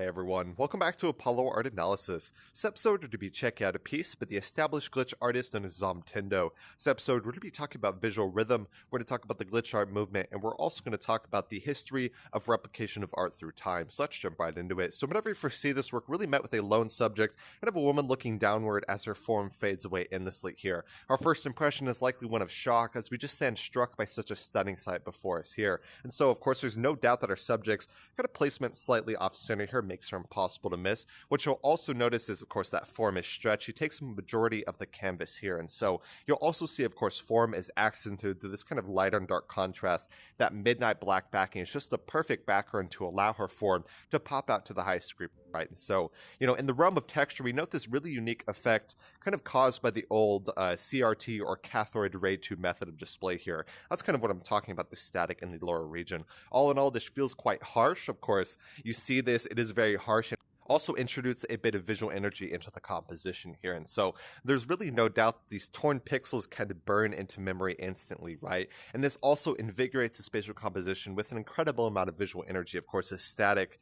Hey everyone, welcome back to Apollo Art Analysis. This episode, we're going to be checking out a piece by the established glitch artist known as Zombtendo. This episode, we're going to be talking about visual rhythm, we're going to talk about the glitch art movement, and we're also going to talk about the history of replication of art through time. So let's jump right into it. So whenever you first see this work, really met with a lone subject, kind of a woman looking downward as her form fades away endlessly here. Our first impression is likely one of shock, as we just stand struck by such a stunning sight before us here. And so, of course, there's no doubt that our subject's kind of placement slightly off-center here makes her impossible to miss. What you'll also notice is, of course, that form is stretched. She takes a majority of the canvas here, and so you'll also see, of course, form is accented to this kind of light on dark contrast. That midnight black backing is just the perfect background to allow her form to pop out to the highest degree. Right, and so, in the realm of texture, we note this really unique effect kind of caused by the old CRT or cathode ray tube method of display here. That's kind of what I'm talking about, the static in the lower region. All in all, this feels quite harsh. Of course, you see this, it is very harsh. Also introduce a bit of visual energy into the composition here. And so there's really no doubt that these torn pixels kind of burn into memory instantly, right? And this also invigorates the spatial composition with an incredible amount of visual energy. Of course, a static,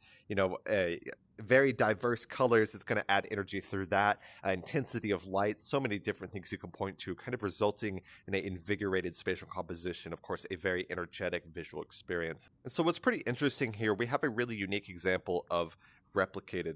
very diverse colors, it's going to add energy through that, intensity of light, so many different things you can point to, kind of resulting in an invigorated spatial composition, of course, a very energetic visual experience. And so what's pretty interesting here, we have a really unique example of replicated.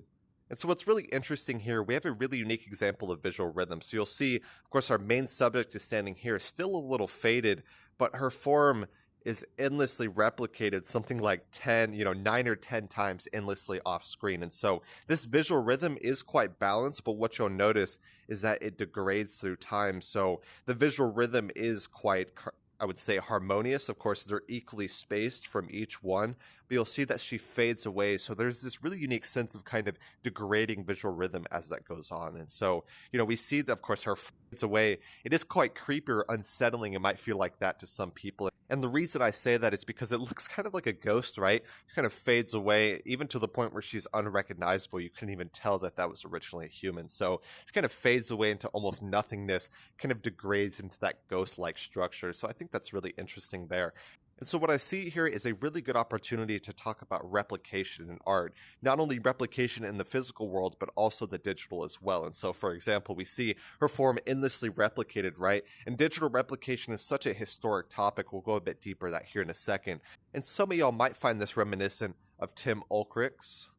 And so what's really interesting here, we have a really unique example of visual rhythm. So you'll see, of course, our main subject is standing here, still a little faded, but her form is endlessly replicated, something like 9 or 10 times endlessly off screen. And so this visual rhythm is quite balanced, but what you'll notice is that it degrades through time. So the visual rhythm is quite, I would say, harmonious. Of course, they're equally spaced from each one, but you'll see that she fades away. So there's this really unique sense of kind of degrading visual rhythm as that goes on. And so, we see that, of course, her fades away. It is quite creepy or unsettling. It might feel like that to some people. And the reason I say that is because it looks kind of like a ghost, right? It kind of fades away, even to the point where she's unrecognizable. You couldn't even tell that that was originally a human. So it kind of fades away into almost nothingness, kind of degrades into that ghost-like structure. So I think that's really interesting there. And so what I see here is a really good opportunity to talk about replication in art. Not only replication in the physical world, but also the digital as well. And so, for example, we see her form endlessly replicated, right? And digital replication is such a historic topic. We'll go a bit deeper that here in a second. And some of y'all might find this reminiscent of Tim Ulrich's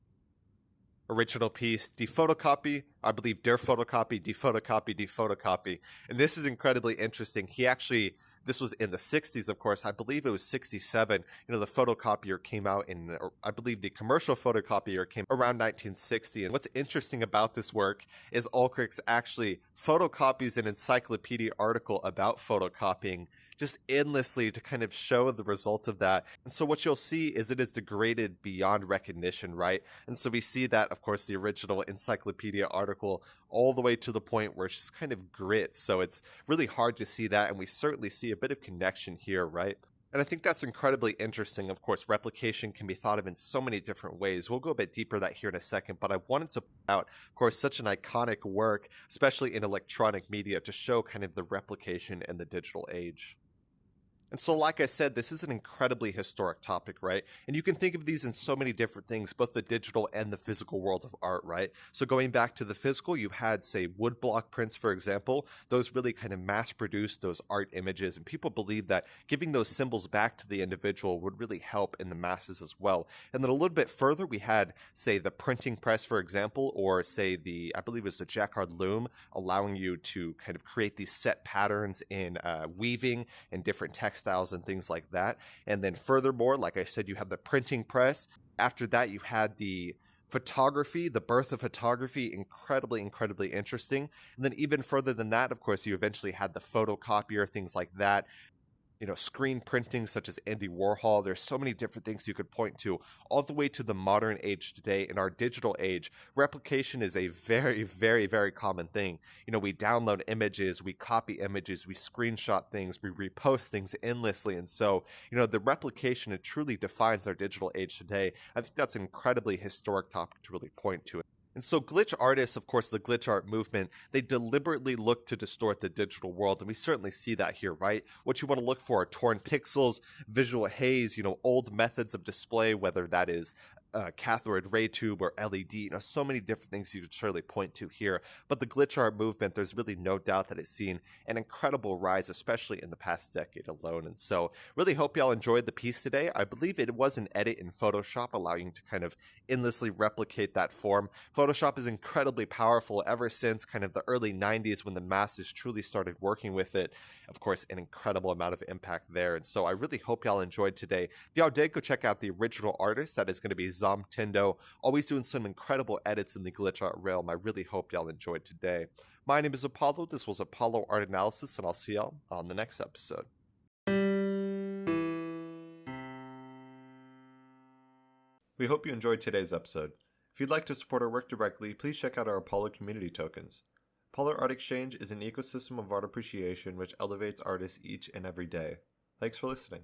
original piece, Defotocopy, I believe Der Photocopy, Defotocopy, Defotocopy. And this is incredibly interesting. This was in the 60s, of course. I believe it was 67. The photocopier came out I believe the commercial photocopier came around 1960. And what's interesting about this work is Ulrichs actually photocopies an encyclopedia article about photocopying just endlessly to kind of show the results of that. And so what you'll see is it is degraded beyond recognition, right? And so we see that, of course, the original encyclopedia article all the way to the point where it's just kind of grit. So it's really hard to see that, and we certainly see a bit of connection here, right? And I think that's incredibly interesting. Of course, replication can be thought of in so many different ways. We'll go a bit deeper that here in a second, but I wanted to point out, of course, such an iconic work, especially in electronic media, to show kind of the replication in the digital age. And so, like I said, this is an incredibly historic topic, right? And you can think of these in so many different things, both the digital and the physical world of art, right? So going back to the physical, you had, say, woodblock prints, for example. Those really kind of mass-produced those art images, and people believe that giving those symbols back to the individual would really help in the masses as well. And then a little bit further, we had, say, the printing press, for example, or, say, I believe it was the jacquard loom, allowing you to kind of create these set patterns in weaving and different textiles and things like that. And then furthermore, like I said, you have the printing press. After that, you had the photography, the birth of photography, incredibly, incredibly interesting. And then even further than that, of course, you eventually had the photocopier, things like that. Screen printing such as Andy Warhol. There's so many different things you could point to, all the way to the modern age today. In our digital age, replication is a very, very, very common thing. We download images, we copy images, we screenshot things, we repost things endlessly. And so, the replication, it truly defines our digital age today. I think that's an incredibly historic topic to really point to. And so glitch artists, of course, the glitch art movement, they deliberately look to distort the digital world. And we certainly see that here, right? What you want to look for are torn pixels, visual haze, old methods of display, whether that is cathode ray tube or LED. So many different things you could surely point to here. But the glitch art movement, there's really no doubt that it's seen an incredible rise, especially in the past decade alone. And so really hope y'all enjoyed the piece today. I believe it was an edit in Photoshop, allowing you to kind of endlessly replicate that form. Photoshop is incredibly powerful ever since kind of the early 90s when the masses truly started working with it. Of course, an incredible amount of impact there. And so I really hope y'all enjoyed today. If y'all did, go check out the original artist. That is going to be Zombtendo, always doing some incredible edits in the glitch art realm. I really hope y'all enjoyed today. My name is Apollo. This was Apollo Art Analysis, and I'll see y'all on the next episode. We hope you enjoyed today's episode. If you'd like to support our work directly, please check out our Apollo community tokens. Apollo Art Exchange is an ecosystem of art appreciation which elevates artists each and every day. Thanks for listening.